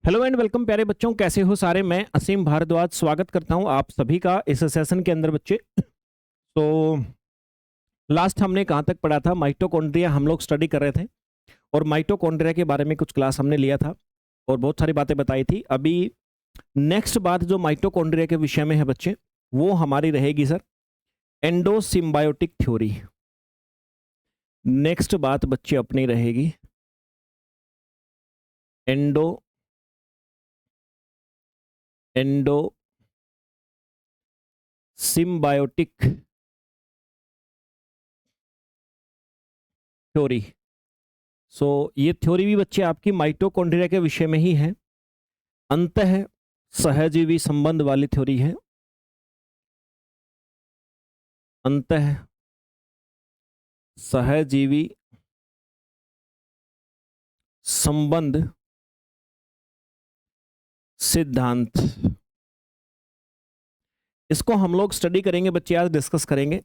Hello and welcome प्यारे बच्चों, कैसे हो सारे। मैं असीम भारद्वाज स्वागत करता हूं आप सभी का इस सेशन के अंदर बच्चे। तो लास्ट हमने कहां तक पढ़ा था? माइटोकॉन्ड्रिया हम लोग स्टडी कर रहे थे और माइटोकॉन्ड्रिया के बारे में कुछ क्लास हमने लिया था और बहुत सारी बातें बताई थी। अभी नेक्स्ट बात जो माइटोकॉन्ड्रिया के विषय में है बच्चे, वो हमारी रहेगी सर एंडोसिम्बायोटिक थ्योरी। नेक्स्ट बात बच्चे अपनी रहेगी एंडोसिम्बायोटिक थ्योरी। सो ये थ्योरी भी बच्चे आपकी माइटोकॉन्ड्रिया के विषय में ही है, अंतः सहजीवी संबंध वाली थ्योरी है। अंतः सहजीवी संबंध सिद्धांत, इसको हम लोग स्टडी करेंगे बच्चे, आज डिस्कस करेंगे।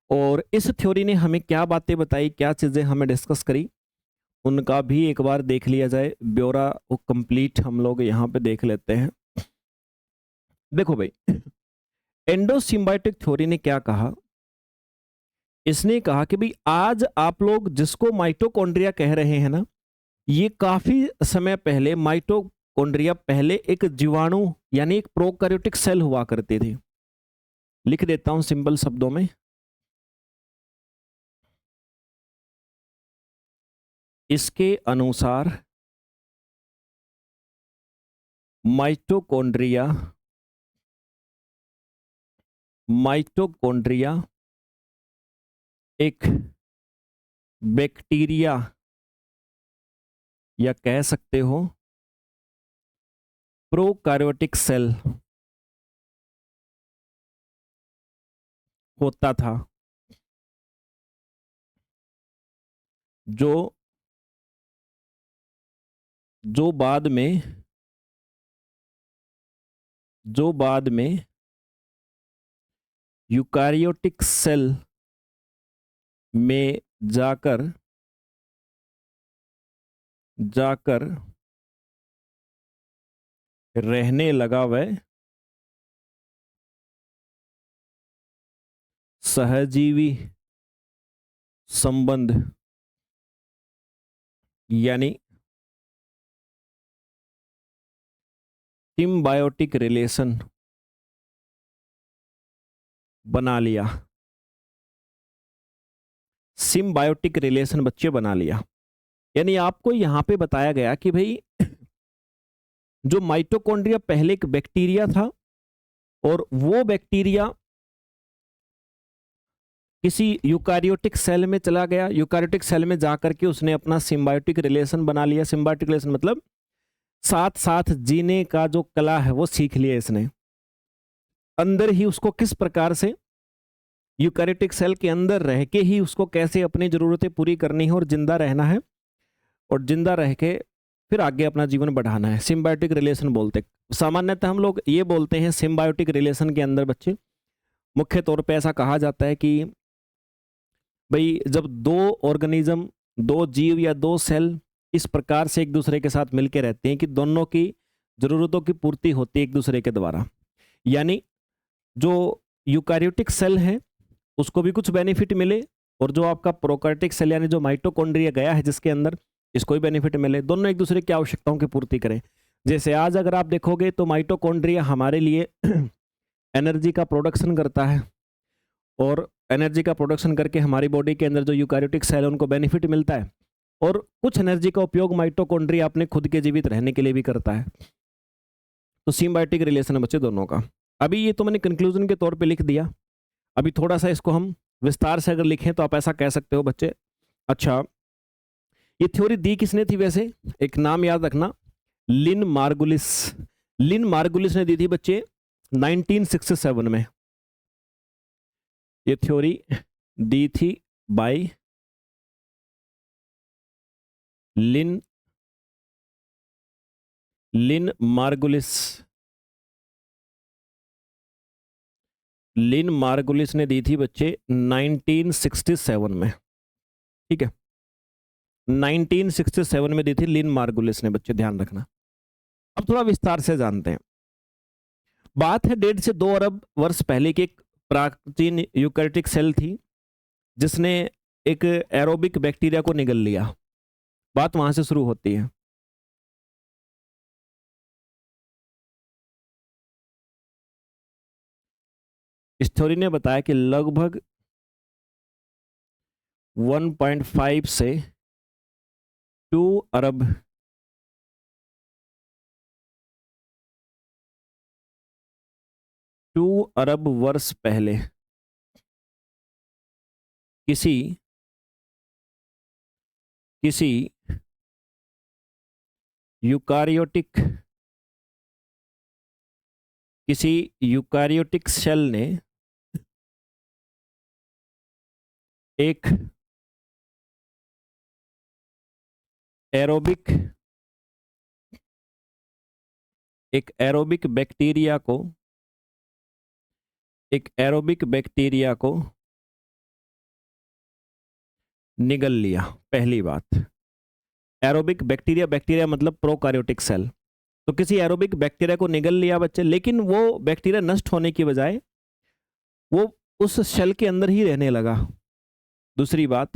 और इस थ्योरी ने हमें क्या बातें बताई, क्या चीजें हमें डिस्कस करी, उनका भी एक बार देख लिया जाए। ब्यौरा वो कंप्लीट हम लोग यहाँ पे देख लेते हैं। देखो भाई, एंडोसिम्बायोटिक थ्योरी ने क्या कहा? इसने कहा कि भाई आज आप लोग जिसको माइटोकॉन्ड्रिया कह रहे हैं ना, ये काफी समय पहले माइटोकॉन्ड्रिया पहले एक जीवाणु यानी एक प्रोकैरियोटिक सेल हुआ करते थे। लिख देता हूं सिंपल शब्दों में। इसके अनुसार माइटोकॉन्ड्रिया एक बैक्टीरिया या कह सकते हो प्रोकैरियोटिक सेल होता था, जो जो बाद में यूकारियोटिक सेल में जाकर रहने लगा। वह सहजीवी संबंध यानी सिम्बायोटिक रिलेशन बना लिया। सिम्बायोटिक रिलेशन बच्चे बना लिया, यानी आपको यहां पे बताया गया कि भाई जो माइटोकॉन्ड्रिया पहले एक बैक्टीरिया था और वो बैक्टीरिया किसी यूकारियोटिक सेल में चला गया। यूकारियोटिक सेल में जाकर के उसने अपना सिम्बायोटिक रिलेशन बना लिया। सिम्बायोटिक रिलेशन मतलब साथ साथ जीने का जो कला है वो सीख लिया इसने। अंदर ही उसको किस प्रकार से यूकारियोटिक सेल के अंदर रह के ही उसको कैसे अपनी जरूरतें पूरी करनी है और जिंदा रहना है, और जिंदा रह के फिर आगे अपना जीवन बढ़ाना है। सिम्बायोटिक रिलेशन बोलते, सामान्यतः हम लोग ये बोलते हैं सिम्बायोटिक रिलेशन के अंदर बच्चे मुख्य तौर पे ऐसा कहा जाता है कि भाई जब दो ऑर्गेनिज्म, दो जीव या दो सेल इस प्रकार से एक दूसरे के साथ मिलकर रहते हैं कि दोनों की जरूरतों की पूर्ति होती है एक दूसरे के द्वारा, यानी जो यूकारियोटिक सेल है उसको भी कुछ बेनिफिट मिले और जो आपका प्रोकैरियोटिक सेल यानी जो माइटोकॉन्ड्रिया गया है जिसके अंदर, इसको भी बेनिफिट मिले। दोनों एक दूसरे की आवश्यकताओं की पूर्ति करें। जैसे आज अगर आप देखोगे तो माइटोकॉन्ड्रिया हमारे लिए एनर्जी का प्रोडक्शन करता है और एनर्जी का प्रोडक्शन करके हमारी बॉडी के अंदर जो यूकारियोटिक सेल है उनको बेनिफिट मिलता है, और कुछ एनर्जी का उपयोग माइटोकॉन्ड्रिया अपने खुद के जीवित रहने के लिए भी करता है। तो सिम्बायोटिक रिलेशन है बच्चे दोनों का। अभी ये तो मैंने कंक्लूजन के तौर पे लिख दिया। अभी थोड़ा सा इसको हम विस्तार से अगर लिखें तो आप ऐसा कह सकते हो बच्चे। अच्छा, ये थ्योरी दी किसने थी वैसे? एक नाम याद रखना, लिन मार्गुलिस। लिन मार्गुलिस ने दी थी बच्चे 1967 में। ये थ्योरी दी थी बाय लिन मार्गुलिस। लिन मार्गुलिस ने दी थी बच्चे 1967 में, ठीक है। 1967 में दी थी लिन मार्गुलिस ने बच्चे, ध्यान रखना। अब थोड़ा विस्तार से जानते हैं। बात है 1.5 से 2 अरब वर्ष पहले की एक प्राचीन यूकैरियोटिक सेल थी जिसने एक एरोबिक बैक्टीरिया को निगल लिया। बात वहां से शुरू होती है। इस थ्योरी ने बताया कि लगभग 1.5 से 2 अरब 2 अरब वर्ष पहले किसी किसी यूकारियोटिक किसी यूकारियोटिक सेल ने एक एरोबिक बैक्टीरिया को निगल लिया। पहली बात, एरोबिक बैक्टीरिया मतलब प्रोकार्योटिक सेल। तो किसी एरोबिक बैक्टीरिया को निगल लिया बच्चे, लेकिन वो बैक्टीरिया नष्ट होने की बजाय वो उस सेल के अंदर ही रहने लगा। दूसरी बात,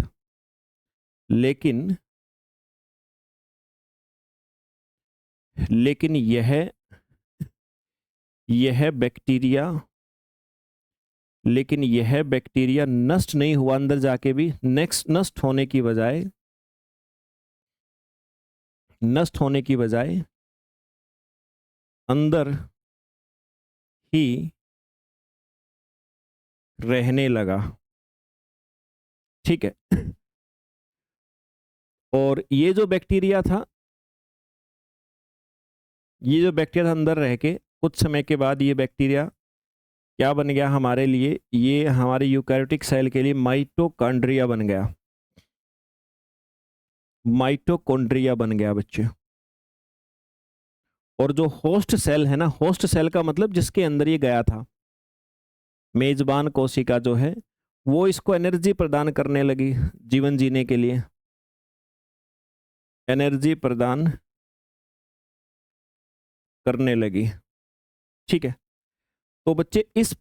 लेकिन यह बैक्टीरिया नष्ट नहीं हुआ अंदर जाके भी। नष्ट होने की बजाय अंदर ही रहने लगा। ठीक है। और ये जो बैक्टीरिया था अंदर रह के कुछ समय के बाद ये बैक्टीरिया क्या बन गया हमारे लिए? ये हमारे यूकैरियोटिक सेल के लिए माइटोकॉन्ड्रिया बन गया। माइटोकॉन्ड्रिया बन गया बच्चे। और जो होस्ट सेल है ना, होस्ट सेल का मतलब जिसके अंदर ये गया था, मेजबान कोशिका जो है, वो इसको एनर्जी प्रदान करने लगी जीवन जीने के लिए। एनर्जी प्रदान करने लगी। ठीक है। तो बच्चे इस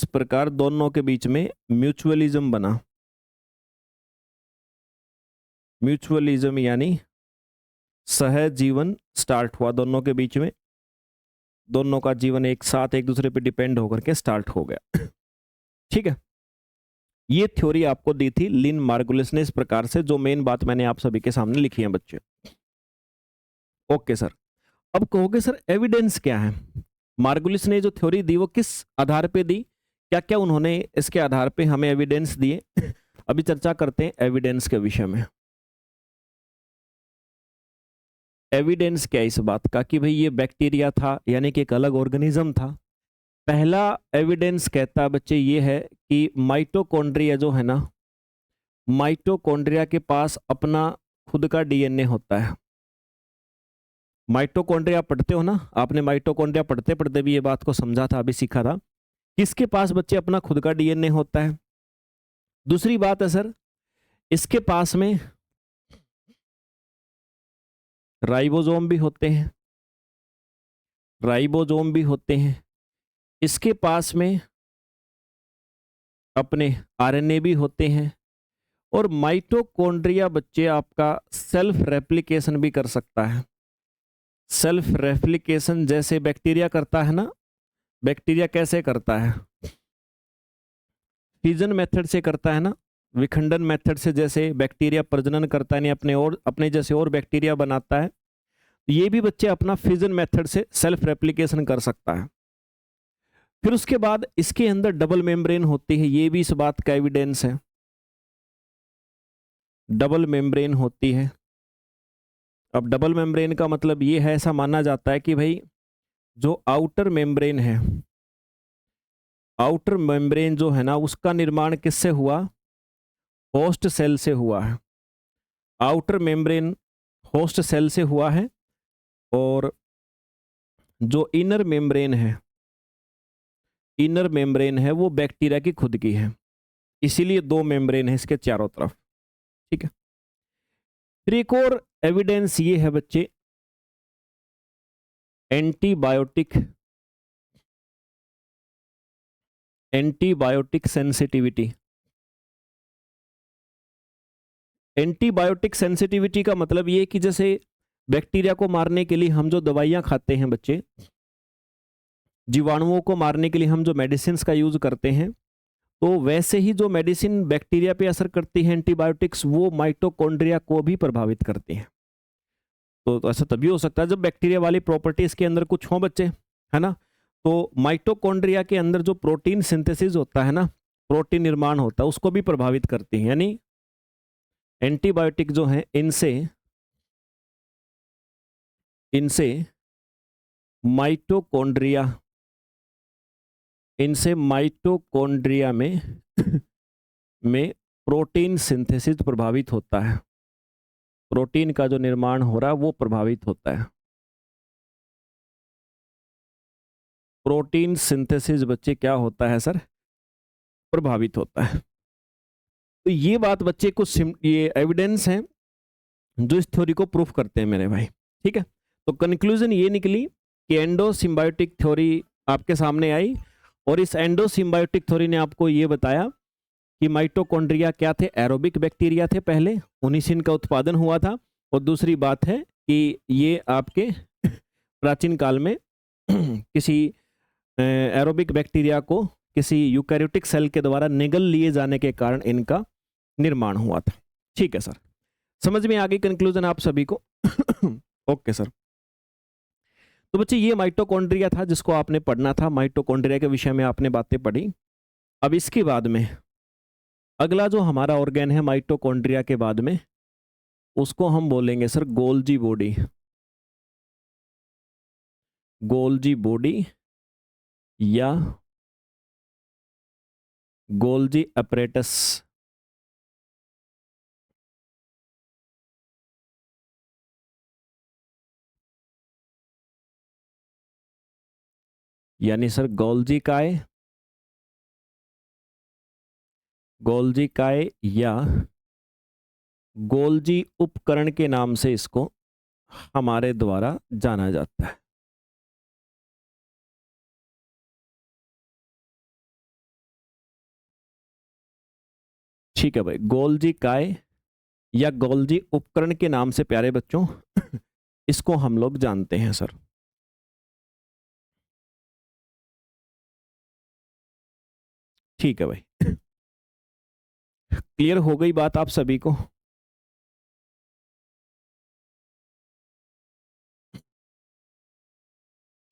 प्रकार दोनों के बीच में म्यूचुअलिज्म बना। म्यूचुअलिज्म यानी सहजीवन स्टार्ट हुआ दोनों के बीच में। दोनों का जीवन एक साथ एक दूसरे पे डिपेंड होकर के स्टार्ट हो गया। ठीक है। ये थ्योरी आपको दी थी लिन मार्गुलिस ने इस प्रकार से, जो मेन बात मैंने आप सभी के सामने लिखी है बच्चे। Okay sir. अब कहोगे सर एविडेंस क्या है? मार्गुलिस ने जो थ्योरी दी वो किस आधार पे दी, क्या क्या उन्होंने इसके आधार पे हमें एविडेंस दिए? अभी चर्चा करते हैं एविडेंस के विषय में। एविडेंस क्या है इस बात का कि भाई ये बैक्टीरिया था, यानी कि एक अलग ऑर्गेनिज्म था। पहला एविडेंस कहता बच्चे ये है कि माइटोकॉन्ड्रिया जो है ना, माइटोकॉन्ड्रिया के पास अपना खुद का डीएनए होता है। माइटोकॉन्ड्रिया पढ़ते हो ना आपने? माइटोकॉन्ड्रिया पढ़ते पढ़ते भी ये बात को समझा था, अभी सीखा था। किसके पास बच्चे अपना खुद का डीएनए होता है? दूसरी बात है सर, इसके पास में राइबोसोम भी होते हैं। इसके पास में अपने आरएनए भी होते हैं। और माइटोकॉन्ड्रिया बच्चे आपका सेल्फ रेप्लिकेशन भी कर सकता है। सेल्फ रेप्लिकेशन जैसे बैक्टीरिया करता है ना। बैक्टीरिया कैसे करता है? फिजन मेथड से करता है ना, विखंडन मेथड से। जैसे बैक्टीरिया प्रजनन करता है, अपने जैसे और बैक्टीरिया बनाता है, ये भी बच्चे अपना फिजन मेथड से सेल्फ रेप्लिकेशन कर सकता है। फिर उसके बाद इसके अंदर डबल मेम्ब्रेन होती है, ये भी इस बात का एविडेंस है। डबल मेम्ब्रेन होती है। अब डबल मेम्ब्रेन का मतलब ये है, ऐसा माना जाता है कि भाई जो आउटर मेम्ब्रेन है, आउटर मेम्ब्रेन जो है ना, उसका निर्माण किससे हुआ? होस्ट सेल से हुआ है। आउटर मेम्ब्रेन होस्ट सेल से हुआ है। और जो इनर मेम्ब्रेन है वो बैक्टीरिया की खुद की है। इसीलिए 2 मेम्ब्रेन है इसके चारों तरफ। ठीक है। फिर एक और एविडेंस ये है बच्चे, एंटीबायोटिक सेंसिटिविटी। एंटीबायोटिक सेंसिटिविटी का मतलब ये कि जैसे बैक्टीरिया को मारने के लिए हम जो दवाइयां खाते हैं बच्चे, जीवाणुओं को मारने के लिए हम जो मेडिसिन का यूज करते हैं, तो वैसे ही जो मेडिसिन बैक्टीरिया पे असर करती है एंटीबायोटिक्स, वो माइटोकॉन्ड्रिया को भी प्रभावित करती हैं। तो ऐसा तभी हो सकता है जब बैक्टीरिया वाली प्रॉपर्टीज के अंदर कुछ हो बच्चे, है ना। तो माइटोकॉन्ड्रिया के अंदर जो प्रोटीन सिंथेसिस होता है ना, प्रोटीन निर्माण होता है, उसको भी प्रभावित करती है। यानी एंटीबायोटिक जो है इनसे माइटोकॉन्ड्रिया में में प्रोटीन सिंथेसिस प्रभावित होता है, प्रोटीन का जो निर्माण हो रहा है वो प्रभावित होता है। प्रोटीन सिंथेसिस बच्चे क्या होता है सर, प्रभावित होता है। तो ये बात बच्चे कुछ ये एविडेंस हैं जो इस थ्योरी को प्रूफ करते हैं मेरे भाई, ठीक है। तो कंक्लूजन ये निकली कि एंडोसिम्बायोटिक थ्योरी आपके सामने आई, और इस एंडोसिम्बायोटिक थ्योरी ने आपको ये बताया कि माइटोकॉन्ड्रिया क्या थे, एरोबिक बैक्टीरिया थे पहले, उन्हीं से इनका उत्पादन हुआ था। और दूसरी बात है कि ये आपके प्राचीन काल में किसी एरोबिक बैक्टीरिया को किसी यूकैरियोटिक सेल के द्वारा निगल लिए जाने के कारण इनका निर्माण हुआ था। ठीक है सर, समझ में आ गई कंक्लूजन आप सभी को? Okay sir. तो बच्चे ये माइटोकॉन्ड्रिया था जिसको आपने पढ़ना था, माइटोकॉन्ड्रिया के विषय में आपने बातें पढ़ी। अब इसके बाद में अगला जो हमारा ऑर्गेन है माइटोकॉन्ड्रिया के बाद में, उसको हम बोलेंगे sir Golgi body. Golgi body या गोल्जी अपरेटस। यानी सर गोल्जी काय या गोल्जी उपकरण के नाम से इसको हमारे द्वारा जाना जाता है। ठीक है भाई, गोल्जी काय या गोल्जी उपकरण के नाम से प्यारे बच्चों इसको हम लोग जानते हैं सर। ठीक है भाई, क्लियर हो गई बात आप सभी को?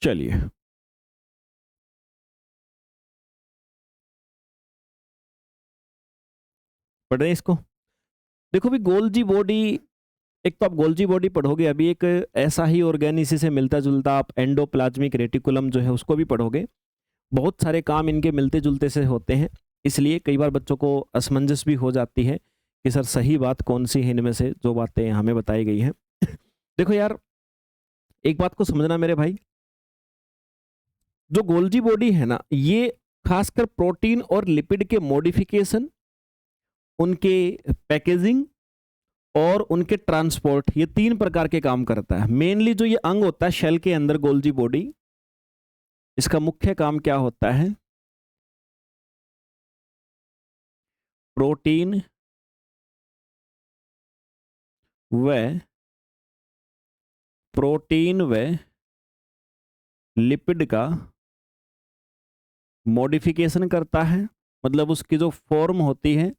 चलिए, पढ़ रहे हैं इसको। देखो भी गोल्जी बॉडी, एक तो आप गोल्जी बॉडी पढ़ोगे, अभी एक ऐसा ही ऑर्गेन इसी से मिलता जुलता आप एंडोप्लाज्मिक रेटिकुलम जो है उसको भी पढ़ोगे। बहुत सारे काम इनके मिलते जुलते से होते हैं, इसलिए कई बार बच्चों को असमंजस भी हो जाती है कि सर सही बात कौन सी है इनमें से जो बातें हमें बताई गई हैं। देखो यार, एक बात को समझना मेरे भाई, जो गोल्जी बॉडी है ना, ये खासकर प्रोटीन और लिपिड के मॉडिफिकेशन, उनके पैकेजिंग और उनके ट्रांसपोर्ट, ये 3 प्रकार के काम करता है। मेनली जो ये अंग होता है शेल के अंदर गोल्जी बॉडी, इसका मुख्य काम क्या होता है? प्रोटीन व लिपिड का मॉडिफिकेशन करता है, मतलब उसकी जो फॉर्म होती है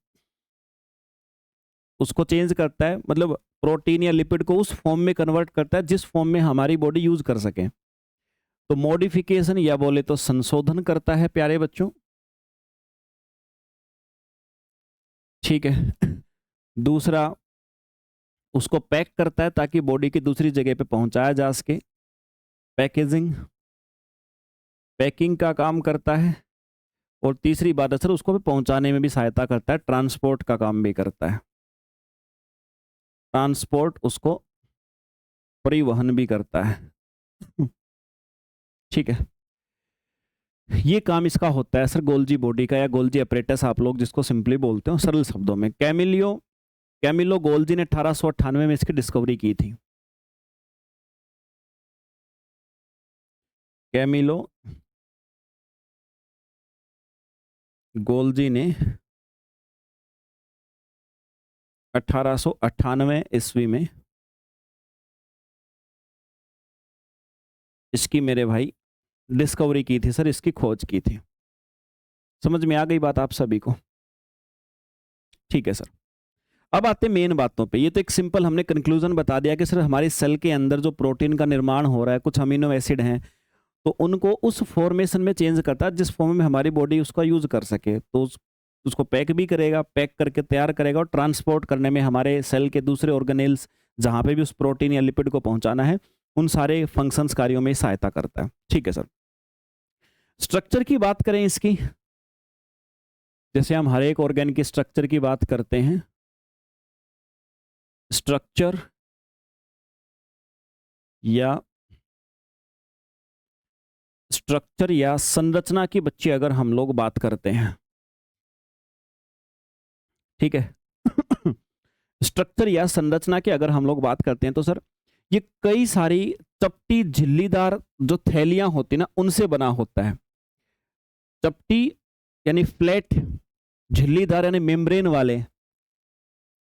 उसको चेंज करता है, मतलब प्रोटीन या लिपिड को उस फॉर्म में कन्वर्ट करता है जिस फॉर्म में हमारी बॉडी यूज कर सके। तो मॉडिफिकेशन या बोले तो संशोधन करता है प्यारे बच्चों। ठीक है। दूसरा, उसको पैक करता है ताकि बॉडी की दूसरी जगह पे पहुंचाया जा सके, पैकिंग का काम करता है। और तीसरी बात है सर, उसको भी पहुंचाने में भी सहायता करता है, ट्रांसपोर्ट का काम भी करता है। ट्रांसपोर्ट, उसको परिवहन भी करता है। ठीक है, ये काम इसका होता है सर गोल्जी बॉडी का, या गोल्जी अपरेटस आप लोग जिसको सिंपली बोलते हो सरल शब्दों में। कैमिलियो कैमिलो गोल्जी ने 1898 में इसकी डिस्कवरी की थी। कैमिलो गोल्जी ने 1898 ईस्वी में इसकी मेरे भाई डिस्कवरी की थी सर, इसकी खोज की थी। समझ में आ गई बात आप सभी को? ठीक है सर। अब आते हैं मेन बातों पे। ये तो एक सिंपल हमने कंक्लूजन बता दिया कि सर हमारी सेल के अंदर जो प्रोटीन का निर्माण हो रहा है, कुछ अमीनो एसिड हैं, तो उनको उस फॉर्मेशन में चेंज करता है जिस फॉर्म में हमारी बॉडी उसका यूज कर सके। तो उसको पैक भी करेगा, पैक करके तैयार करेगा और ट्रांसपोर्ट करने में हमारे सेल के दूसरे ऑर्गेनेल्स जहाँ पे भी उस प्रोटीन या लिपिड को पहुंचाना है, उन सारे फंक्शंस कार्यों में सहायता करता है। ठीक है सर। स्ट्रक्चर की बात करें इसकी, जैसे हम हर एक ऑर्गेन की स्ट्रक्चर की बात करते हैं, स्ट्रक्चर या संरचना की बच्चे अगर हम लोग बात करते हैं, ठीक है स्ट्रक्चर या संरचना की अगर हम लोग बात करते हैं तो सर ये कई सारी चपटी झिल्लीदार जो थैलियां होती ना उनसे बना होता है। चपटी यानी फ्लैट, झिल्लीदार यानी मेम्ब्रेन वाले,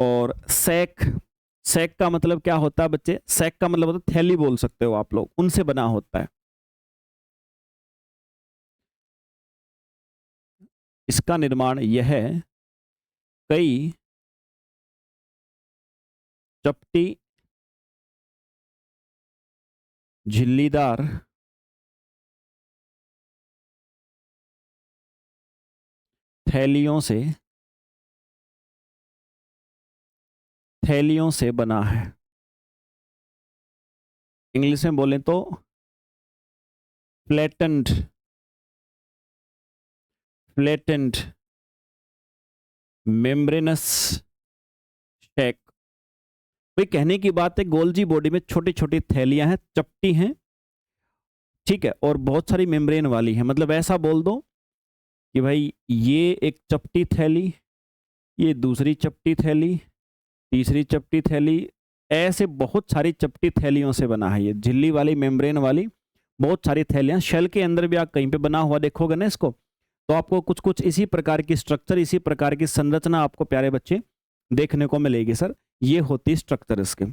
और सैक, सैक का मतलब क्या होता है बच्चे? सैक का मतलब होता है थैली, बोल सकते हो आप लोग, उनसे बना होता है। इसका निर्माण यह है कई चपटी झिल्लीदार थैलियों से बना है। इंग्लिश में बोलें तो फ्लैटेंड मेम्ब्रेनस शैक। भाई कहने की बात है, गोल्जी बॉडी में छोटी छोटी थैलियां हैं, चपटी हैं, ठीक है, और बहुत सारी मेम्ब्रेन वाली है। मतलब ऐसा बोल दो कि भाई ये एक चपटी थैली, ये दूसरी चपटी थैली, तीसरी चपटी थैली, ऐसे बहुत सारी चपटी थैलियों से बना है। ये झिल्ली वाली, मेम्ब्रेन वाली बहुत सारी थैलियां। शेल के अंदर भी आप कहीं पे बना हुआ देखोगे ना इसको, तो आपको कुछ कुछ इसी प्रकार की स्ट्रक्चर, इसी प्रकार की संरचना आपको प्यारे बच्चे देखने को मिलेगी सर। ये होती स्ट्रक्चर इसके।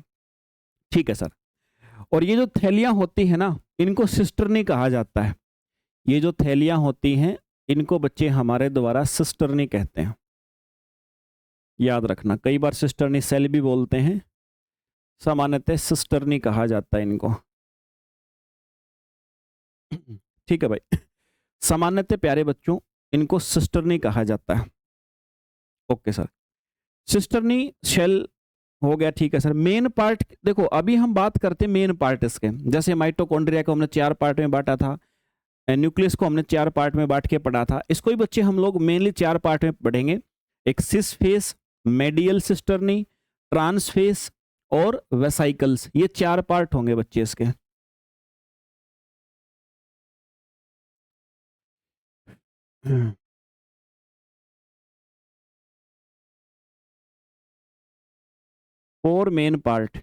ठीक है सर। और ये जो थैलियां होती है ना, इनको सिस्टर्नी कहा जाता है। ये जो थैलियां होती हैं इनको बच्चे हमारे द्वारा सिस्टर्नी कहते हैं। याद रखना, कई बार सिस्टर्नी सेल भी बोलते हैं, सामान्यतः सिस्टर्नी कहा जाता है इनको। ठीक है भाई, सामान्यतः प्यारे बच्चों इनको सिस्टर्नी कहा जाता है। ओके सर, सिस्टर्नी शेल हो गया। ठीक है सर। मेन पार्ट देखो, अभी हम बात करते हैं मेन पार्ट इसके। जैसे माइटोकॉन्ड्रिया को हमने 4 पार्ट में बांटा था, न्यूक्लियस को हमने 4 पार्ट में बांट के पढ़ा था, इसको ही बच्चे हम लोग मेनली 4 पार्ट में पढ़ेंगे। एक cis face, medial cisternae, trans face और वेसाइकल्स, ये 4 पार्ट होंगे बच्चे इसके। 4 मेन पार्ट।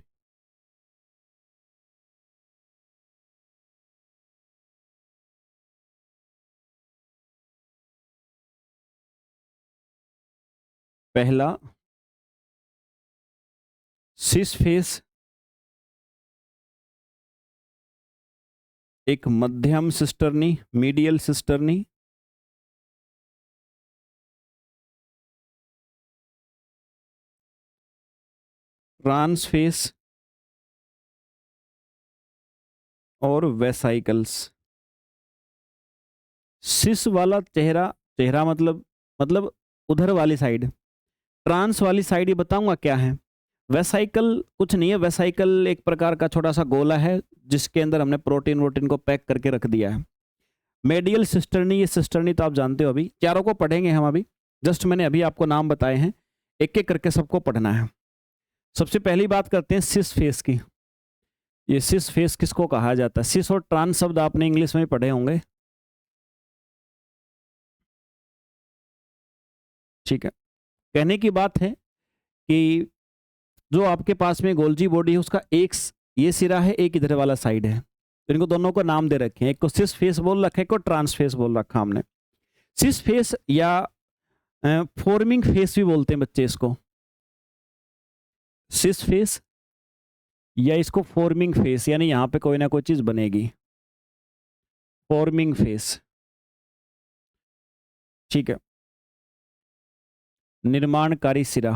पहला सिस फेस, एक मध्यम सिस्टर्नी, मीडियल सिस्टर्नी, ट्रांसफेस और वेसाइकल्स। सिस वाला चेहरा, चेहरा मतलब उधर वाली साइड, ट्रांस वाली साइड ये बताऊंगा क्या है। वेसाइकल कुछ नहीं है, वेसाइकल एक प्रकार का छोटा सा गोला है जिसके अंदर हमने प्रोटीन वोटीन को पैक करके रख दिया है। मेडियल सिस्टर्नी, ये सिस्टर्नी तो आप जानते हो, अभी चारों को पढ़ेंगे हम। अभी जस्ट मैंने अभी आपको नाम बताए हैं, एक एक करके सबको पढ़ना है। सबसे पहली बात करते हैं सिस फेस की। ये सिस फेस किसको कहा जाता है? सिस और ट्रांस शब्द आपने इंग्लिश में पढ़े होंगे, ठीक है। कहने की बात है कि जो आपके पास में गोल्जी बॉडी है उसका एक ये सिरा है, एक इधर वाला साइड है, तो इनको दोनों को नाम दे रखे हैं, एक को सिस फेस बोल रखा है, एक को ट्रांस फेस बोल रखा हमने। सिस फेस या फॉर्मिंग फेस भी बोलते हैं बच्चे इसको, सिस फेस या इसको फॉर्मिंग फेस, यानी यहां पे कोई ना कोई चीज बनेगी, फॉर्मिंग फेस, ठीक है। निर्माणकारी सिरा,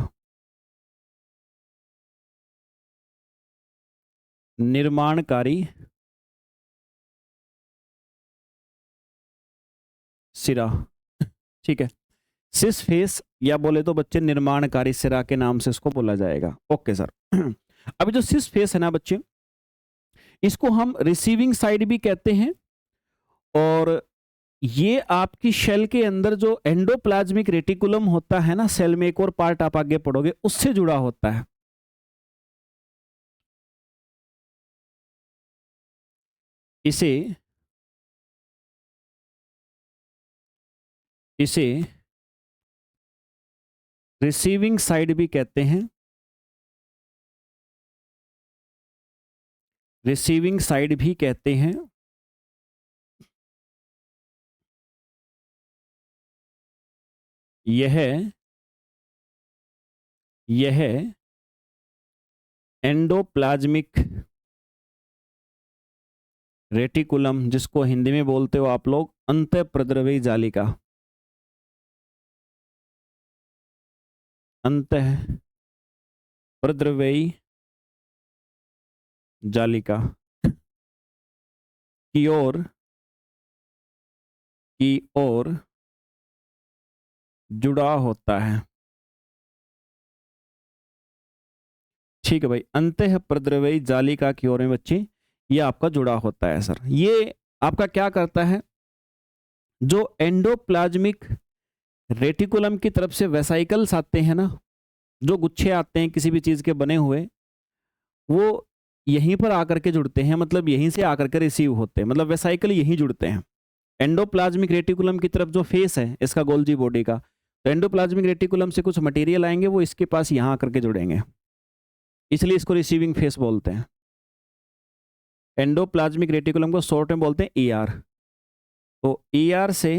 निर्माणकारी सिरा, ठीक है। सिस फेस या बोले तो बच्चे निर्माणकारी सिरा के नाम से इसको बोला जाएगा। Okay sir. अभी जो सिस फेस है ना बच्चे, इसको हम रिसीविंग साइड भी कहते हैं, और ये आपकी शेल के अंदर जो एंडोप्लाज्मिक रेटिकुलम होता है ना, सेल में एक और पार्ट आप आगे पढ़ोगे, उससे जुड़ा होता है। इसे इसे रिसीविंग साइड भी कहते हैं, रिसीविंग साइड भी कहते हैं। यह एंडोप्लाज्मिक रेटिकुलम, जिसको हिंदी में बोलते हो आप लोग अंतःप्रद्रवी जालिका, अंतःप्रद्रवी जालिका की ओर जुड़ा होता है। ठीक है भाई, अंतःप्रद्रवी जालिका की ओर में बच्चे ये आपका जुड़ा होता है सर। ये आपका क्या करता है, जो एंडोप्लाज्मिक रेटिकुलम की तरफ से वेसाइकल्स आते हैं ना, जो गुच्छे आते हैं किसी भी चीज के बने हुए, वो यहीं पर आकर के जुड़ते हैं, मतलब यहीं से आकर के रिसीव होते हैं, मतलब वेसाइकल यहीं जुड़ते हैं। एंडोप्लाज्मिक रेटिकुलम की तरफ जो फेस है इसका गोल्जी बॉडी का, तो एंडोप्लाज्मिक रेटिकुलम से कुछ मटेरियल आएंगे, वो इसके पास यहाँ आकर के जुड़ेंगे, इसलिए इसको रिसीविंग फेस बोलते हैं। एंडोप्लाज्मिक रेटिकुलम को शॉर्ट में बोलते हैं ईआर। तो ईआर से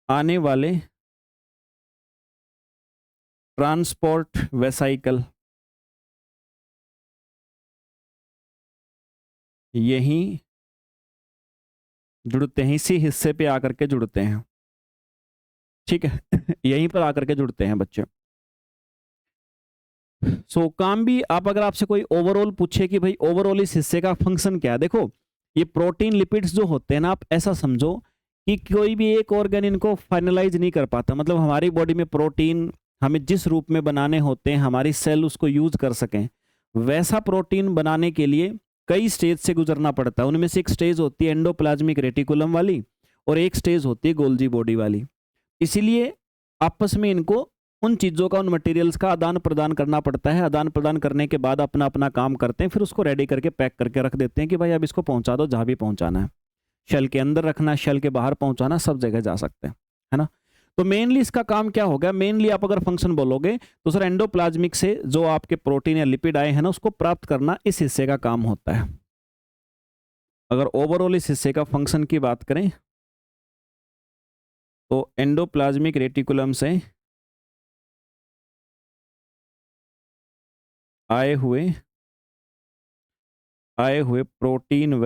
आने वाले ट्रांसपोर्ट वेसाइकल यहीं जुड़ते हैं, इसी हिस्से पे आकर के जुड़ते हैं, ठीक है। यहीं पर आकर के जुड़ते हैं बच्चे। काम भी आप, अगर आपसे कोई ओवरऑल पूछे कि भाई ओवरऑल इस हिस्से का फंक्शन क्या है, देखो ये प्रोटीन लिपिड्स जो होते हैं ना, आप ऐसा समझो कि कोई भी एक ऑर्गन इनको फाइनलाइज नहीं कर पाता, मतलब हमारी बॉडी में प्रोटीन हमें जिस रूप में बनाने होते हैं, हमारी सेल उसको यूज कर सकें, वैसा प्रोटीन बनाने के लिए कई स्टेज से गुजरना पड़ता है। उनमें से एक स्टेज होती है एंडोप्लाज्मिक रेटिकुलम वाली, और एक स्टेज होती है गोल्जी बॉडी वाली। इसीलिए आपस में इनको उन चीज़ों का, उन मटेरियल्स का आदान प्रदान करना पड़ता है। आदान प्रदान करने के बाद अपना अपना काम करते हैं, फिर उसको रेडी करके पैक करके रख देते हैं कि भाई अब इसको पहुंचा दो जहां भी पहुंचाना है, शेल के अंदर रखना, शेल के बाहर पहुंचाना, सब जगह जा सकते हैं, है ना। तो मेनली इसका काम क्या होगा, मेनली आप अगर फंक्शन बोलोगे तो सर एंडोप्लाज्मिक से जो आपके प्रोटीन या लिपिड आए हैं ना, उसको प्राप्त करना इस हिस्से का काम होता है। अगर ओवरऑल इस हिस्से का फंक्शन की बात करें तो एंडोप्लाज्मिक रेटिकुलम से आए हुए प्रोटीन व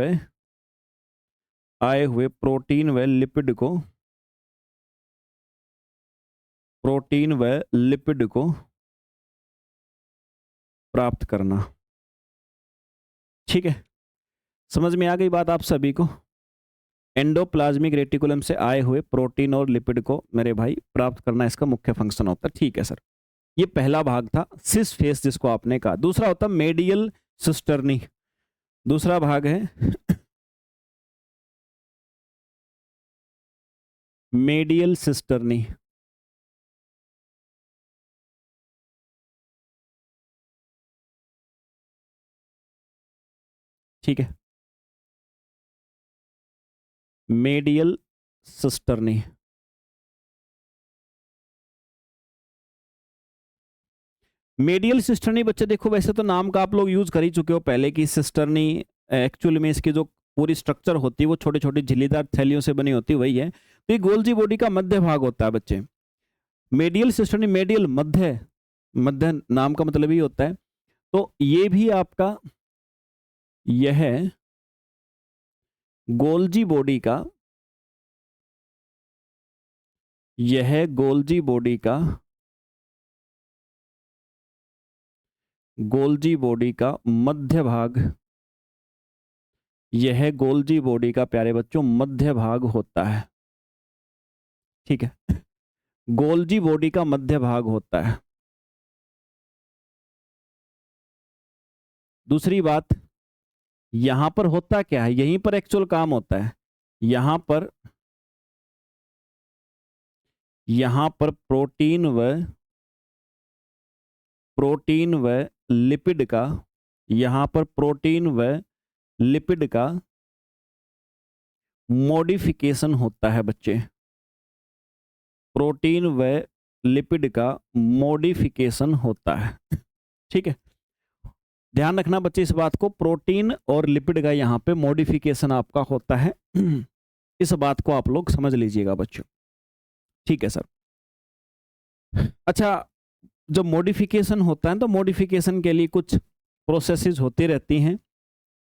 लिपिड को प्राप्त करना, ठीक है। समझ में आ गई बात आप सभी को। एंडोप्लाज्मिक रेटिकुलम से आए हुए प्रोटीन और लिपिड को मेरे भाई प्राप्त करना इसका मुख्य फंक्शन होता है, ठीक है सर। ये पहला भाग था सिस फेस जिसको आपने कहा। दूसरा होता मेडियल सिस्टर्नी, दूसरा भाग है मेडियल सिस्टर्नी, ठीक है। मेडियल सिस्टर्नी, मेडियल सिस्टर्नी बच्चे देखो, वैसे तो नाम का आप लोग यूज कर ही चुके हो पहले की सिस्टर्नी, एक्चुअली में इसकी जो पूरी स्ट्रक्चर होती है वो छोटे छोटे झिल्लीदार थैलियों से बनी होती है, वही है। तो ये गोल्जी बॉडी का मध्य भाग होता है बच्चे। मेडियल सिस्टर्नी, मेडियल मध्य, मध्य नाम का मतलब ही होता है। तो ये भी आपका, यह गोल्जी बॉडी का, यह गोल्जी बॉडी का, गोल्जी बॉडी का मध्य भाग, यह गोल्जी बॉडी का प्यारे बच्चों मध्य भाग होता है। ठीक है, गोल्जी बॉडी का मध्य भाग होता है। दूसरी बात, यहां पर होता क्या है, यहीं पर एक्चुअल काम होता है। यहां पर प्रोटीन व लिपिड का, यहां पर प्रोटीन व लिपिड का मॉडिफिकेशन होता है बच्चे। प्रोटीन व लिपिड का मॉडिफिकेशन होता है। ठीक है, ध्यान रखना बच्चे इस बात को, प्रोटीन और लिपिड का यहाँ पे मॉडिफिकेशन आपका होता है। इस बात को आप लोग समझ लीजिएगा बच्चों। ठीक है सर। अच्छा, जब मॉडिफिकेशन होता है तो मॉडिफिकेशन के लिए कुछ प्रोसेसेस होती रहती हैं।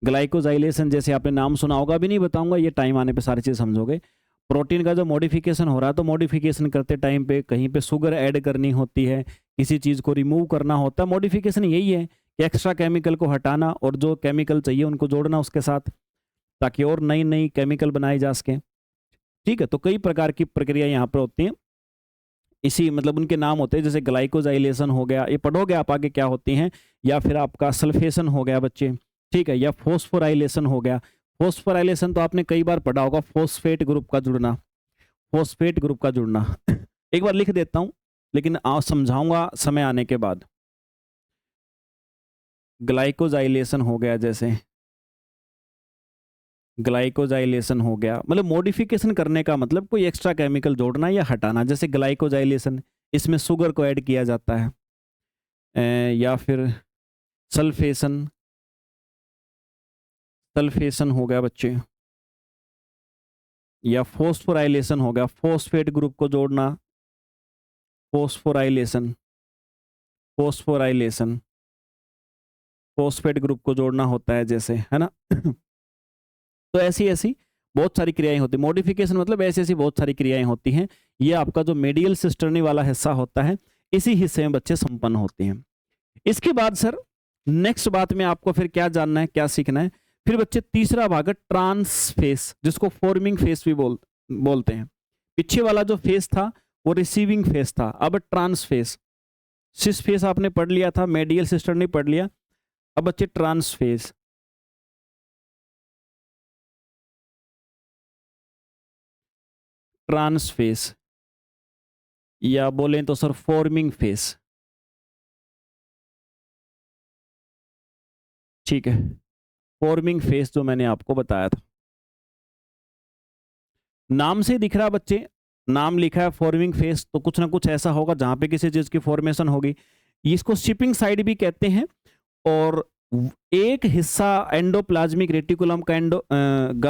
ग्लाइकोजाइलेशन जैसे आपने नाम सुना होगा, अभी नहीं बताऊंगा, ये टाइम आने पे सारी चीज समझोगे। प्रोटीन का जो मॉडिफिकेशन हो रहा है तो मॉडिफिकेशन करते टाइम पे कहीं पे शुगर ऐड करनी होती है, किसी चीज को रिमूव करना होता है। मॉडिफिकेशन यही है कि एक्स्ट्रा केमिकल को हटाना और जो केमिकल चाहिए उनको जोड़ना उसके साथ, ताकि और नई नई केमिकल बनाई जा सके। ठीक है, तो कई प्रकार की प्रक्रिया यहाँ पर होती हैं, इसी मतलब उनके नाम होते हैं, जैसे ग्लाइकोजाइलेशन हो गया, ये पढ़ोगे आप आगे क्या होती हैं, या फिर आपका सल्फेशन हो गया बच्चे। ठीक है, या फॉस्फोराइलेशन हो गया। फॉस्फोराइलेशन तो आपने कई बार पढ़ा होगा, फॉस्फेट ग्रुप का जुड़ना, फॉस्फेट ग्रुप का जुड़ना। एक बार लिख देता हूं, लेकिन समझाऊंगा समय आने के बाद। ग्लाइकोजाइलेशन हो गया, जैसे ग्लाइकोजाइलेशन हो गया, मतलब मॉडिफिकेशन करने का मतलब कोई एक्स्ट्रा केमिकल जोड़ना या हटाना। जैसे ग्लाइकोजाइलेशन, इसमें शुगर को ऐड किया जाता है। या फिर सल्फेशन, सल्फेशन हो गया बच्चे, या फॉस्फोराइलेशन हो गया, फॉस्फेट ग्रुप को जोड़ना, फॉस्फोराइलेशन, फॉस्फोराइलेशन, फॉस्फेट ग्रुप को जोड़ना होता है जैसे, है ना। तो ऐसी ऐसी बहुत सारी क्रियाएं होती हैं। मॉडिफिकेशन मतलब ऐसी ऐसी बहुत सारी क्रियाएं होती हैं। ये आपका जो मेडियल सिस्टर्नी वाला हिस्सा होता है, इसी हिस्से में बच्चे संपन्न होते हैं। इसके बाद सर नेक्स्ट बात में आपको फिर क्या जानना है, क्या सीखना है, फिर बच्चे तीसरा भाग है ट्रांस फेस, जिसको फॉर्मिंग फेस भी बोलते हैं। पीछे वाला जो फेस था वो रिसीविंग फेस था, अब ट्रांस फेस। सिस फेस आपने पढ़ लिया था, मेडियल सिस्टर्नी पढ़ लिया, अब बच्चे ट्रांस फेस। ट्रांस फेस या बोलें तो सर फॉर्मिंग फेस। ठीक है, फॉर्मिंग फेस जो मैंने आपको बताया था, नाम से दिख रहा बच्चे, नाम लिखा है फॉर्मिंग फेस, तो कुछ ना कुछ ऐसा होगा जहां पे किसी चीज की फॉर्मेशन होगी। इसको शिपिंग साइड भी कहते हैं। और एक हिस्सा एंडोप्लाज्मिक रेटिकुलम का,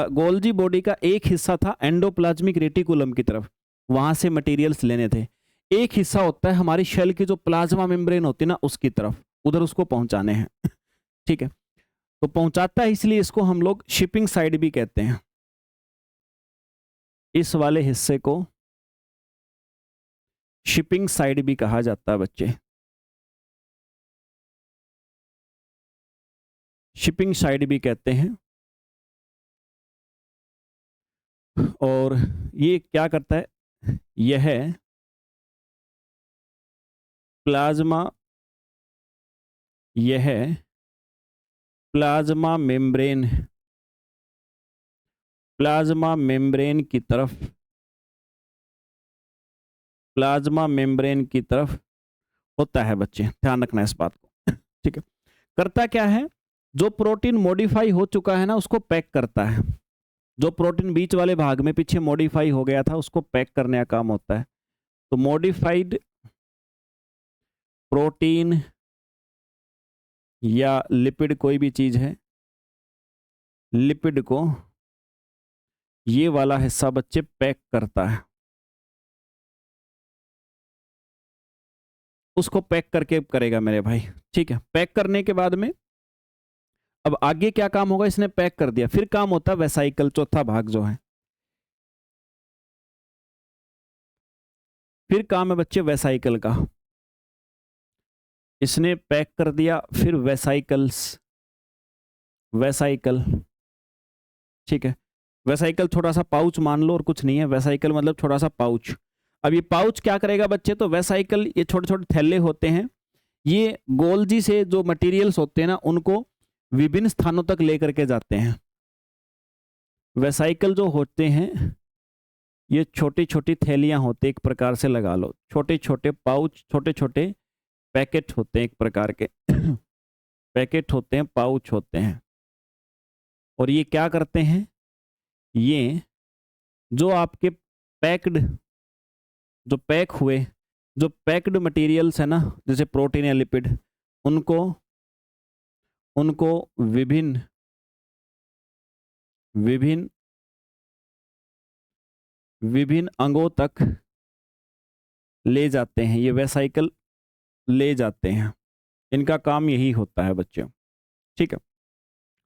गोल्जी बॉडी का एक हिस्सा था एंडोप्लाज्मिक रेटिकुलम की तरफ, वहां से मटेरियल्स लेने थे। एक हिस्सा होता है हमारी शेल की जो प्लाज्मा मेम्ब्रेन होती है ना, उसकी तरफ, उधर उसको पहुंचाने हैं। ठीक है, तो पहुंचाता है, इसलिए इसको हम लोग शिपिंग साइड भी कहते हैं। इस वाले हिस्से को शिपिंग साइड भी कहा जाता है बच्चे, शिपिंग साइड भी कहते हैं। और ये क्या करता है, यह प्लाज्मा, यह प्लाज्मा मेम्ब्रेन, प्लाज्मा मेम्ब्रेन की तरफ, प्लाज्मा मेम्ब्रेन की तरफ होता है बच्चे, ध्यान रखना इस बात को। ठीक है, करता क्या है, जो प्रोटीन मॉडिफाई हो चुका है ना उसको पैक करता है। जो प्रोटीन बीच वाले भाग में पीछे मॉडिफाई हो गया था उसको पैक करने का काम होता है। तो मॉडिफाइड प्रोटीन या लिपिड कोई भी चीज है, लिपिड को ये वाला हिस्सा बच्चे पैक करता है, उसको पैक करके करेगा मेरे भाई। ठीक है, पैक करने के बाद में अब आगे क्या काम होगा, इसने पैक कर दिया, फिर काम होता है वेसाइकल, चौथा भाग जो है, फिर काम है बच्चे वेसाइकल का। इसने पैक कर दिया, फिर वेसाइकल्स, वेसाइकल, ठीक है, वेसाइकल छोटा सा पाउच मान लो और कुछ नहीं है, वेसाइकल मतलब छोटा सा पाउच। अब ये पाउच क्या करेगा बच्चे, तो वेसाइकल ये छोटे छोटे थैले होते हैं, ये गोल्जी से जो मटेरियल्स होते हैं ना उनको विभिन्न स्थानों तक लेकर के जाते हैं। वेसाइकल जो होते हैं ये छोटी छोटी थैलियां होते, एक प्रकार से लगा लो, छोटे छोटे पाउच, छोटे छोटे पैकेट होते हैं, एक प्रकार के पैकेट होते हैं, पाउच होते हैं। और ये क्या करते हैं, ये जो आपके पैक्ड, जो पैक हुए, जो पैक्ड मटेरियल्स है ना, जैसे प्रोटीन या लिपिड, उनको उनको विभिन्न विभिन्न विभिन्न अंगों तक ले जाते हैं, ये वेसाइकल ले जाते हैं, इनका काम यही होता है बच्चों। ठीक है,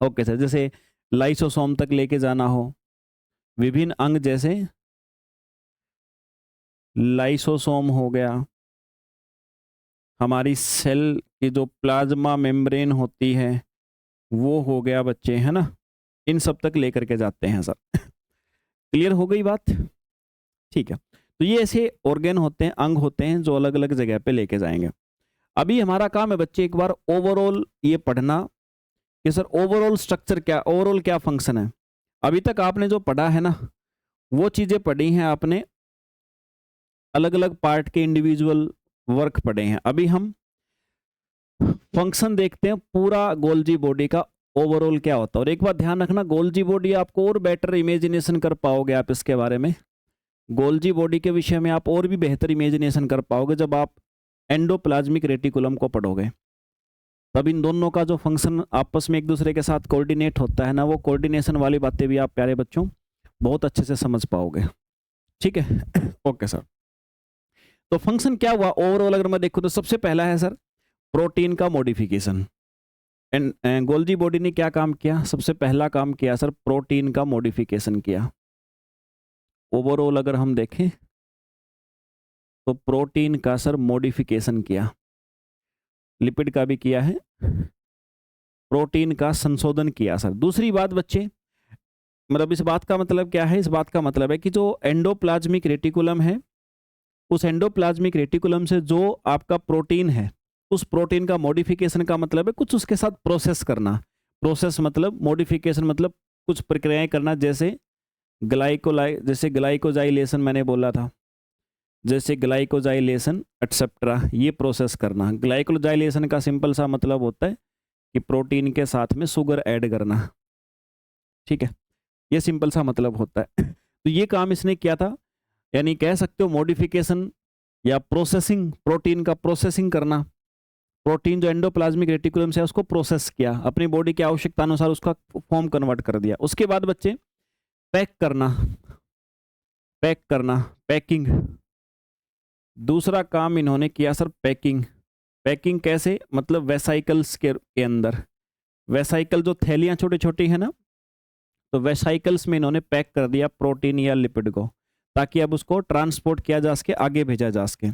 ओके सर, जैसे लाइसोसोम तक लेके जाना हो, विभिन्न अंग जैसे लाइसोसोम हो गया, हमारी सेल की जो प्लाज्मा मेम्ब्रेन होती है वो हो गया बच्चे, है ना, इन सब तक लेकर के जाते हैं सर। क्लियर हो गई बात? ठीक है, तो ये ऐसे ऑर्गन होते हैं, अंग होते हैं जो अलग अलग जगह पे लेके जाएंगे। अभी हमारा काम है बच्चे एक बार ओवरऑल ये पढ़ना कि सर ओवरऑल स्ट्रक्चर क्या, ओवरऑल क्या फंक्शन है। अभी तक आपने जो पढ़ा है ना वो चीजें पढ़ी हैं आपने, अलग अलग पार्ट के इंडिविजुअल वर्क पढ़े हैं। अभी हम फंक्शन देखते हैं पूरा गोल्जी बॉडी का ओवरऑल क्या होता है। और एक बात ध्यान रखना, गोल्जी बॉडी आपको और बेटर इमेजिनेशन कर पाओगे आप इसके बारे में, गोल्जी बॉडी के विषय में आप और भी बेहतर इमेजिनेशन कर पाओगे जब आप एंडोप्लाज्मिक रेटिकुलम को पढ़ोगे। तब इन दोनों का जो फंक्शन आपस में एक दूसरे के साथ कोऑर्डिनेट होता है ना, वो कोऑर्डिनेशन वाली बातें भी आप प्यारे बच्चों बहुत अच्छे से समझ पाओगे। ठीक है ओके सर, तो फंक्शन क्या हुआ ओवरऑल अगर मैं देखूं तो सबसे पहला है सर प्रोटीन का मॉडिफिकेशन। एंड गोल्जी बॉडी ने क्या काम किया, सबसे पहला काम किया सर प्रोटीन का मॉडिफिकेशन किया। ओवरऑल अगर हम देखें तो प्रोटीन का सर मॉडिफिकेशन किया, लिपिड का भी किया है, प्रोटीन का संशोधन किया सर। दूसरी बात बच्चे, मतलब इस बात का मतलब क्या है, इस बात का मतलब है कि जो एंडोप्लाज्मिक रेटिकुलम है, उस एंडोप्लाज्मिक रेटिकुलम से जो आपका प्रोटीन है, उस प्रोटीन का मॉडिफिकेशन का मतलब है कुछ उसके साथ प्रोसेस करना। प्रोसेस मतलब मॉडिफिकेशन मतलब कुछ प्रक्रियाएं करना, जैसे जैसे ग्लाइकोजाइलेशन मैंने बोला था, जैसे ग्लाइकोजाइलेशन एटसेट्रा, ये प्रोसेस करना। ग्लाइकोजाइलेशन का सिंपल सा मतलब होता है कि प्रोटीन के साथ में शुगर ऐड करना। ठीक है, ये सिंपल सा मतलब होता है। तो ये काम इसने किया था, यानी कह सकते हो मॉडिफिकेशन या प्रोसेसिंग, प्रोटीन का प्रोसेसिंग करना। प्रोटीन जो एंडोप्लाज्मिक रेटिकुलम से उसको प्रोसेस किया, अपनी बॉडी की आवश्यकता अनुसार उसका फॉर्म कन्वर्ट कर दिया। उसके बाद बच्चे पैक करना, पैक करना, पैकिंग। दूसरा काम इन्होंने किया सर पैकिंग। पैकिंग कैसे, मतलब वेसाइकल्स के अंदर, वेसाइकल जो थैलियां छोटी छोटी है ना, तो वेसाइकल्स में इन्होंने पैक कर दिया प्रोटीन या लिपिड को, ताकि अब उसको ट्रांसपोर्ट किया जा सके, आगे भेजा जा सके।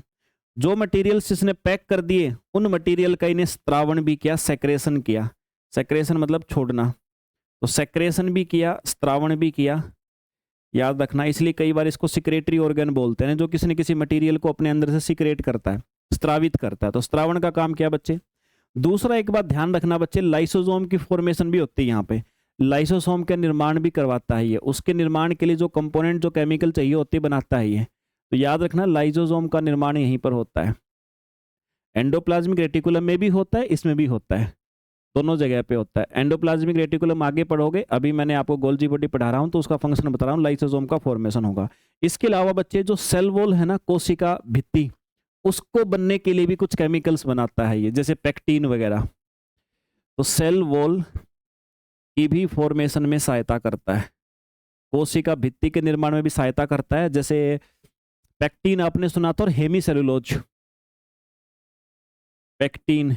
जो मटेरियल्स इसने पैक कर दिए उन मटेरियल का इन्हें स्त्रावण भी किया, सेक्रेशन किया। सेक्रेशन मतलब छोड़ना, तो सेक्रेशन भी किया, स्त्रावण भी किया, याद रखना। इसलिए कई बार इसको सिक्रेटरी ऑर्गन बोलते हैं, जो किसी न किसी मटेरियल को अपने अंदर से सिक्रेट करता है, स्त्रावित करता है। तो स्त्रावण का काम किया बच्चे। दूसरा एक बात ध्यान रखना बच्चे, लाइसोसोम की फॉर्मेशन भी होती है यहाँ पे, लाइसोसोम का निर्माण भी करवाता है ये, उसके निर्माण के लिए जो कंपोनेंट, जो केमिकल चाहिए होते बनाता है ये। तो याद रखना लाइसोसोम का निर्माण यहीं पर होता है, एंडोप्लाज्मिक रेटिकुलम में भी होता है, इसमें भी होता है, दोनों जगह पे होता है। एंडोप्लाज्मिक रेटिकुलम आगे पढ़ोगे, अभी मैंने आपको गोल्जी बॉडी पढ़ा रहा हूं तो उसका फंक्शन बता रहा हूं, लाइसोसोम का फॉर्मेशन होगा। इसके अलावा बच्चे जो सेल वॉल है ना, कोशिका भित्ति, उसको बनने के लिए भी कुछ केमिकल्स बनाता है ये, जैसे पेक्टिन वगैरह। तो सेल वॉल की भी फॉर्मेशन में सहायता करता है, कोशिका भित्ति के निर्माण में भी सहायता करता है। जैसे पेक्टिन आपने सुना था, और हेमीसेलुलोज, पेक्टिन,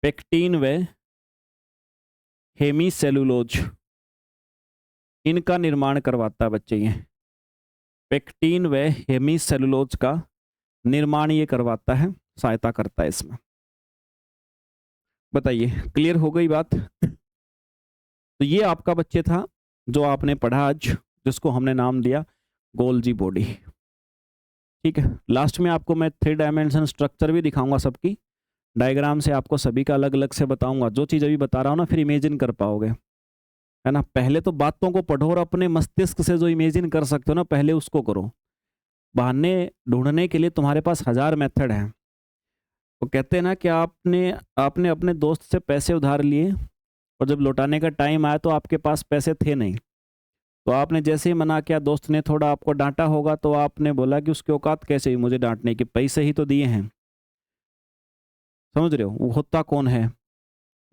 पेक्टिन व हेमीसेलुलोज, इनका निर्माण करवाता है बच्चे। ये पेक्टिन व हेमीसेलुलोज का निर्माण ये करवाता है, सहायता करता है इसमें। बताइए, क्लियर हो गई बात? तो ये आपका बच्चे था जो आपने पढ़ा आज, जिसको हमने नाम दिया गोल्जी बॉडी। ठीक है, लास्ट में आपको मैं 3 डायमेंशन स्ट्रक्चर भी दिखाऊंगा, सबकी डायग्राम से आपको सभी का अलग अलग से बताऊंगा। जो चीज़ अभी बता रहा हूँ ना, फिर इमेजिन कर पाओगे, है ना। पहले तो बातों को पढ़ो और अपने मस्तिष्क से जो इमेजिन कर सकते हो ना, पहले उसको करो। बहाने ढूंढने के लिए तुम्हारे पास 1000 मेथड हैं। वो कहते हैं ना कि आपने अपने दोस्त से पैसे उधार लिए और जब लौटाने का टाइम आया तो आपके पास पैसे थे नहीं, तो आपने जैसे ही मना किया, दोस्त ने थोड़ा आपको डांटा होगा, तो आपने बोला कि उसकी औकात कैसे हुई मुझे डांटने की, पैसे ही तो दिए हैं। समझ रहे हो, वो होता कौन है?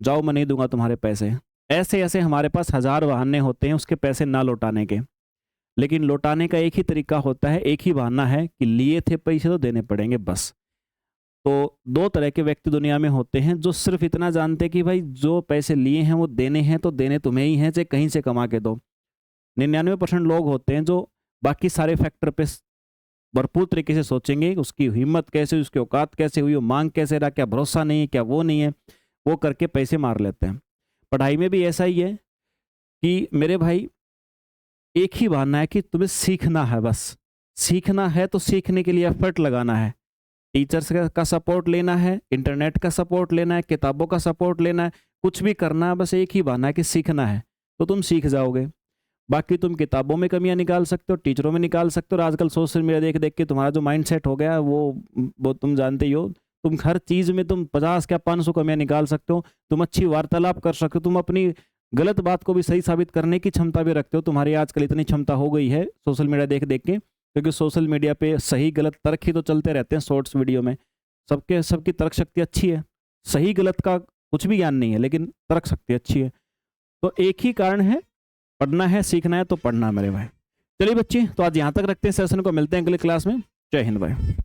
जाओ, मैं नहीं दूंगा तुम्हारे पैसे। ऐसे ऐसे हमारे पास 1000 बहाने होते हैं उसके पैसे ना लौटाने के, लेकिन लौटाने का एक ही तरीका होता है, एक ही बहाना है कि लिए थे पैसे तो देने पड़ेंगे, बस। तो 2 तरह के व्यक्ति दुनिया में होते हैं, जो सिर्फ इतना जानते कि भाई जो पैसे लिए हैं वो देने हैं, तो देने तुम्हें ही हैं, चाहे कहीं से कमा के दो। 99% लोग होते हैं जो बाकी सारे फैक्टर पे भरपूर तरीके से सोचेंगे, उसकी हिम्मत कैसे हुई, उसकी औकात कैसे हुई, वो मांग कैसे रहा, क्या भरोसा नहीं है, क्या वो नहीं है, वो करके पैसे मार लेते हैं। पढ़ाई में भी ऐसा ही है कि मेरे भाई, एक ही बहाना है कि तुम्हें सीखना है, बस सीखना है, तो सीखने के लिए एफर्ट लगाना है, टीचर्स का सपोर्ट लेना है, इंटरनेट का सपोर्ट लेना है, किताबों का सपोर्ट लेना है, कुछ भी करना है, बस एक ही बहाना है कि सीखना है, तो तुम सीख जाओगे। बाकी तुम किताबों में कमियां निकाल सकते हो, टीचरों में निकाल सकते हो, और आजकल सोशल मीडिया देख देख के तुम्हारा जो माइंड सेट हो गया है वो तुम जानते ही हो। तुम हर चीज़ में तुम 50 क्या 500 कमियां निकाल सकते हो, तुम अच्छी वार्तालाप कर सकते हो, तुम अपनी गलत बात को भी सही साबित करने की क्षमता भी रखते हो। तुम्हारी आजकल इतनी क्षमता हो गई है सोशल मीडिया देख देख के, क्योंकि सोशल मीडिया पे सही गलत तर्क ही तो चलते रहते हैं शॉर्ट्स वीडियो में। सबकी तर्क शक्ति अच्छी है, सही गलत का कुछ भी ज्ञान नहीं है, लेकिन तर्क शक्ति अच्छी है। तो एक ही कारण है, पढ़ना है, सीखना है, तो पढ़ना मेरे भाई। चलिए बच्चे, तो आज यहाँ तक रखते हैं सेशन को, मिलते हैं अगले क्लास में। जय हिंद भाई।